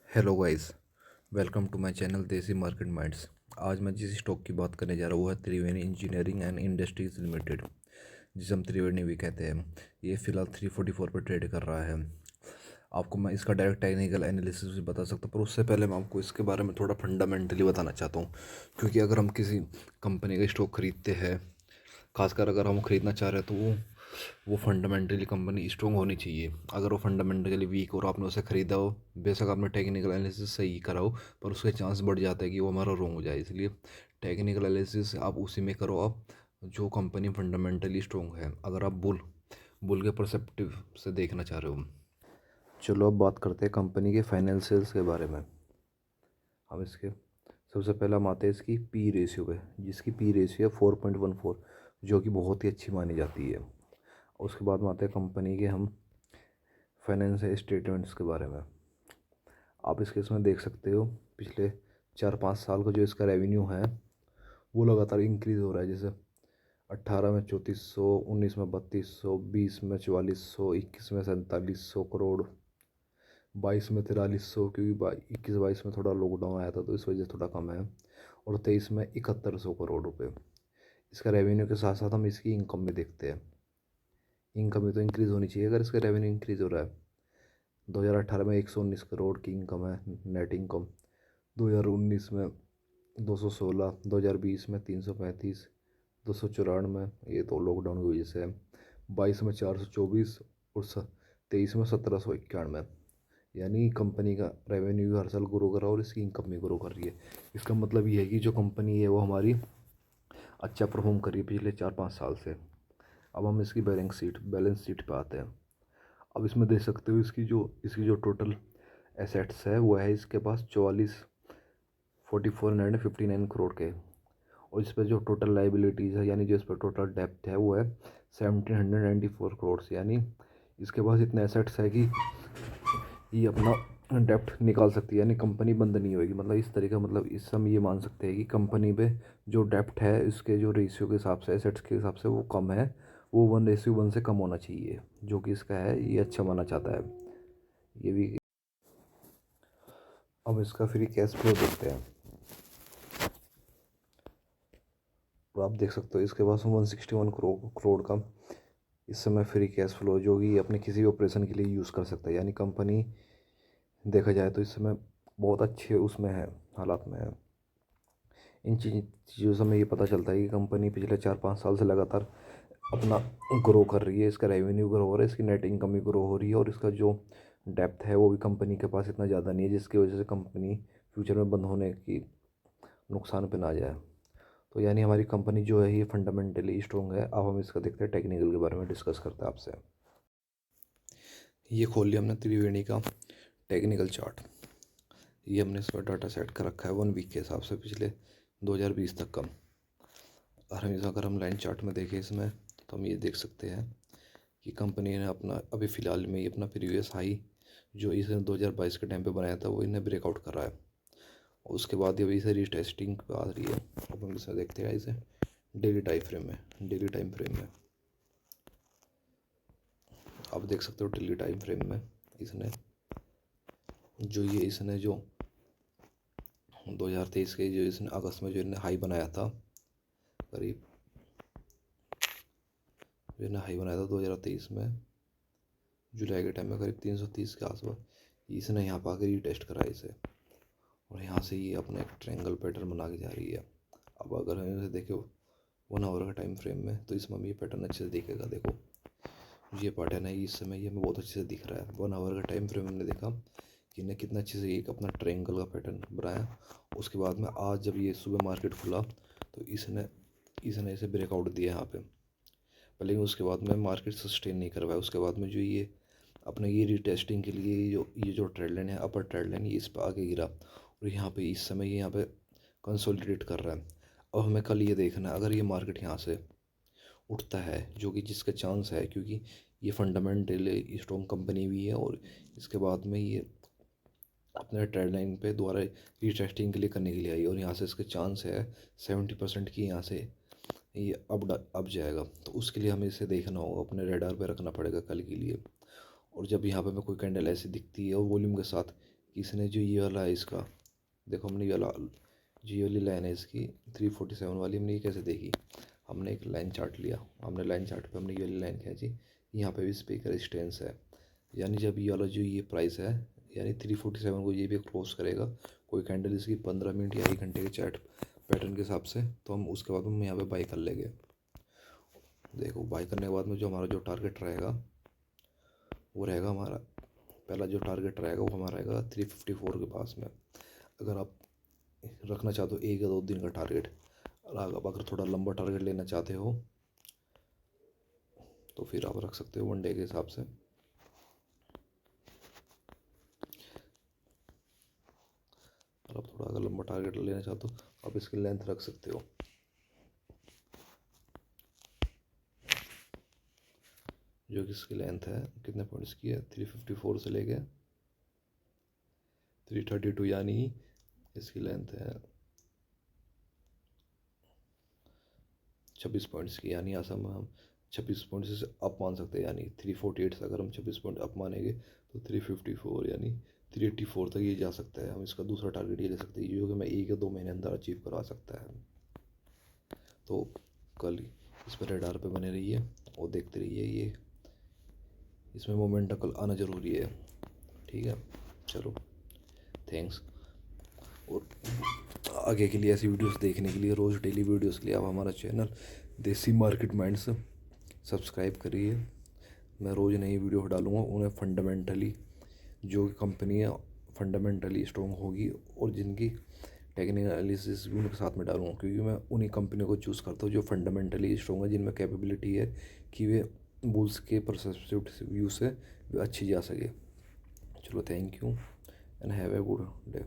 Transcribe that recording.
Hello guys, welcome to my channel Desi Market Minds. आज मैं जिस स्टॉक की बात करने जा रहा हूँ वो है त्रिवेणी इंजीनियरिंग एंड इंडस्ट्रीज लिमिटेड, जिसे हम त्रिवेणी भी कहते हैं। ये फ़िलहाल 344 पर ट्रेड कर रहा है। आपको मैं इसका डायरेक्ट टेक्निकल एनालिसिस भी बता सकता हूँ, पर उससे पहले मैं आपको इसके बारे में थोड़ा फंडामेंटली बताना चाहता हूँ। क्योंकि अगर हम किसी कंपनी का स्टॉक खरीदते हैं, खासकर अगर हम खरीदना चाह रहे हैं, तो वो फंडामेंटली कंपनी स्ट्रॉन्ग होनी चाहिए। अगर वो फंडामेंटली वीक और आपने उसे खरीदा हो, बेशक आपने टेक्निकल एनालिसिस सही करा हो, पर उसके चांस बढ़ जाता है कि वो हमारा रॉन्ग हो जाए। इसलिए टेक्निकल एनालिसिस आप उसी में करो, आप जो कंपनी फंडामेंटली स्ट्रॉन्ग है, अगर आप बुल बुल के परसेप्टिव से देखना चाह रहे हो। चलो अब बात करते हैं कंपनी के फाइनेंशियल्स के बारे में। हम इसके सबसे पहले हम आते हैं इसकी पी रेशियो पे, जिसकी पी रेशियो है 4.14, जो कि बहुत ही अच्छी मानी जाती है। उसके बाद में आते हैं कंपनी के हम फाइनेंशियल स्टेटमेंट्स के बारे में। आप इसके इसमें देख सकते हो पिछले 4-5 साल का जो इसका रेवेन्यू है वो लगातार इंक्रीज़ हो रहा है। जैसे 18 में 3400, 19 में 3200, 20 में 4400, 21 में 4700 करोड़, 22 में 4300, क्योंकि 21-22 में थोड़ा लॉकडाउन आया था तो इस वजह से थोड़ा कम है, और 23 में 7100 करोड़ रुपये। इसका रेवेन्यू के साथ साथ हम इसकी इनकम भी देखते हैं। इनकम भी तो इंक्रीज़ होनी चाहिए अगर इसका रेवेन्यू इंक्रीज़ हो रहा है। 2018 में 119 करोड़ की इनकम है, नेट इनकम। 2019 में 216, 2020 में 335, 294, ये तो लॉकडाउन की वजह से है। 22 में 424 और 23 में 1791। यानी कंपनी का रेवेन्यू हर साल ग्रो कर रहा है और इसकी इनकम भी ग्रो कर रही है। इसका मतलब ये है कि जो कंपनी है वो हमारी अच्छा परफॉर्म कर रही है पिछले 4-5 साल से। अब हम इसकी बैलेंस शीट पे आते हैं। अब इसमें देख सकते हो इसकी जो टोटल एसेट्स है वो है इसके पास 44,459 के। और इस पर जो टोटल लाइबिलिटीज़ है, यानी जो इस पर टोटल डेप्थ है वो है 1,794 करोड़। यानी इसके पास इतने एसेट्स है कि ये अपना डेप्ट निकाल सकती है, यानी कंपनी बंद नहीं होगी। मतलब इस तरीके, मतलब इससे हम ये मान सकते हैं कि कंपनी पे जो डेप्ट है इसके जो रेशियो के हिसाब से, एसेट्स के हिसाब से वो कम है। वो 1:1 से कम होना चाहिए, जो कि इसका है, ये अच्छा माना जाता है। ये भी। अब इसका फ्री कैश फ्लो देखते हैं। तो आप देख सकते हो इसके पास 161 करोड़ का इस समय फ्री कैश फ्लो, जो कि अपने किसी भी ऑपरेशन के लिए यूज़ कर सकता है। यानी कंपनी देखा जाए तो इस समय बहुत अच्छे उसमें है, हालात में है। इन चीज़ों से हमें ये पता चलता है कि कंपनी पिछले 4-5 साल से लगातार अपना ग्रो कर रही है। इसका रेवेन्यू ग्रो हो रहा है, इसकी नेट इनकम भी ग्रो हो रही है, और इसका जो डेप्थ है वो भी कंपनी के पास इतना ज़्यादा नहीं है जिसकी वजह से कंपनी फ्यूचर में बंद होने की नुकसान पे ना जाए। तो यानी हमारी कंपनी जो है ये फंडामेंटली स्ट्रॉन्ग है। अब हम इसका देखते हैं, टेक्निकल के बारे में डिस्कस करते हैं आपसे। ये खोल लिया हमने त्रिवेणी का टेक्निकल चार्ट। ये हमने इस पर डाटा सेट कर रखा है 1 वीक के हिसाब से, पिछले 2020 तक का। और अगर हम लाइन चार्ट में देखें इसमें, तो हम ये देख सकते हैं कि कंपनी ने अपना अभी फ़िलहाल में ये अपना प्रीवियस हाई जो इसने 2022 के टाइम पे बनाया था वो इन्हें ब्रेकआउट कर रहा है। उसके बाद ये अभी इसे रीटेस्टिंग पे आ रही है। अब हम इसे देखते हैं इसे डेली टाइम फ्रेम में। आप देख सकते हो डेली टाइम फ्रेम में इसने जो 2023 के जो इसने अगस्त में जो इन्हें हाई बनाया था, करीब जो इन्हें हाई बनाया था 2023 में जुलाई के टाइम में करीब 330 के आसपास, इसने यहाँ पर आकर रीटेस्ट करा इसे, और यहाँ से ये अपना एक ट्रायंगल पैटर्न बना के जा रही है। अब अगर हम इसे देखें 1 आवर का टाइम फ्रेम में, तो इसमें हमें ये पैटर्न अच्छे से दिखेगा। देखो ये पैटर्न है, इस समय ये हमें बहुत अच्छे से दिख रहा है। 1 आवर का टाइम फ्रेम हमने देखा कि इन्हें कितना अच्छे से एक अपना ट्रायंगल का पैटर्न बनाया। उसके बाद में आज जब ये सुबह मार्केट खुला तो इसने इसे ब्रेकआउट दिया यहाँ पे, लेकिन उसके बाद में मार्केट सस्टेन नहीं कर पाया। उसके बाद में जो ये अपने ये रीटेस्टिंग के लिए ये जो ट्रेंड लाइन है, अपर ट्रेंड लाइन, ये इस पर आगे गिरा, और यहाँ पे इस समय ये यहाँ पे कंसोलिडेट कर रहा है। अब हमें कल ये देखना है, अगर ये मार्केट यहाँ से उठता है, जो कि जिसका चांस है, क्योंकि ये फंडामेंटली स्ट्रॉन्ग कंपनी भी है, और इसके बाद में ये अपने ट्रेंड लाइन पे दोबारा रीटेस्टिंग के लिए करने के लिए आई, और यहाँ से इसके चांस है 70% की यहाँ से ये अब जाएगा। तो उसके लिए हमें इसे देखना होगा, अपने रेडार पे रखना पड़ेगा कल के लिए। और जब यहाँ पे हमें कोई कैंडल ऐसी दिखती है और वॉल्यूम के साथ कि इसने जो ये वाला है इसका, देखो हमने ये वाला जो ये वाली लाइन है इसकी 347 वाली, हमने ये कैसे देखी, हमने एक लाइन चार्ट लिया, हमने लाइन चार्ट पे हमने ये वाली लाइन खींची, यहाँ पे भी इस पे एक रेजिस्टेंस है, यानी जब ये वाला जो ये प्राइस है यानी 347 को ये भी क्रॉस करेगा कोई कैंडल इसकी 15 मिनट या 1 घंटे के चार्ट पैटर्न के हिसाब से, तो हम उसके बाद हम यहाँ पे बाई कर लेंगे। देखो बाई करने के बाद में जो हमारा जो टारगेट रहेगा वो रहेगा हमारा, पहला जो टारगेट रहेगा वो हमारा रहेगा 354 के पास में। अगर आप रखना चाहते हो 1 या 2 दिन का टारगेट, और अगर थोड़ा लंबा टारगेट लेना चाहते हो तो फिर आप रख सकते हो 1 डे के हिसाब से। और आप थोड़ा अगर लंबा टारगेट लेना चाहते हो आप इसकी लेंथ रख सकते हो। जो कि इसकी लेंथ है कितने पॉइंट्स की है, 354 से लेके 332, यानी इसकी लेंथ है 26 पॉइंट्स की, यानी आसाम हम 26 पॉइंट से अप मान सकते हैं, यानी 348 से अगर हम 26 पॉइंट अप मानेंगे तो 354 यानी 384 तक ये जा सकता है। हम इसका दूसरा टारगेट ये ले सकते हैं जो कि मैं 1 या 2 महीने अंदर अचीव करवा सकता है। तो कल इस पर रडार पे बने रहिए और देखते रहिए, ये इसमें मोमेंटम कल आना ज़रूरी है। ठीक है, चलो थैंक्स। और आगे के लिए ऐसी वीडियोस देखने के लिए, रोज़ डेली वीडियोस के लिए आप हमारा channel Desi Market minds subscribe करिए। मैं रोज़ नई वीडियो डालूँगा, उन्हें फंडामेंटली जो कंपनी है फंडामेंटली स्ट्रॉन्ग होगी और जिनकी टेक्निकल एनालिसिस भी उनके साथ में डालूँगा, क्योंकि मैं उन्हीं कंपनियों को चूज़ करता हूँ जो फंडामेंटली स्ट्रॉन्ग है, जिनमें कैपेबिलिटी है कि वे बुल्स के परसेप्टिव व्यू से वे अच्छी जा सके। चलो thank you and have a good day.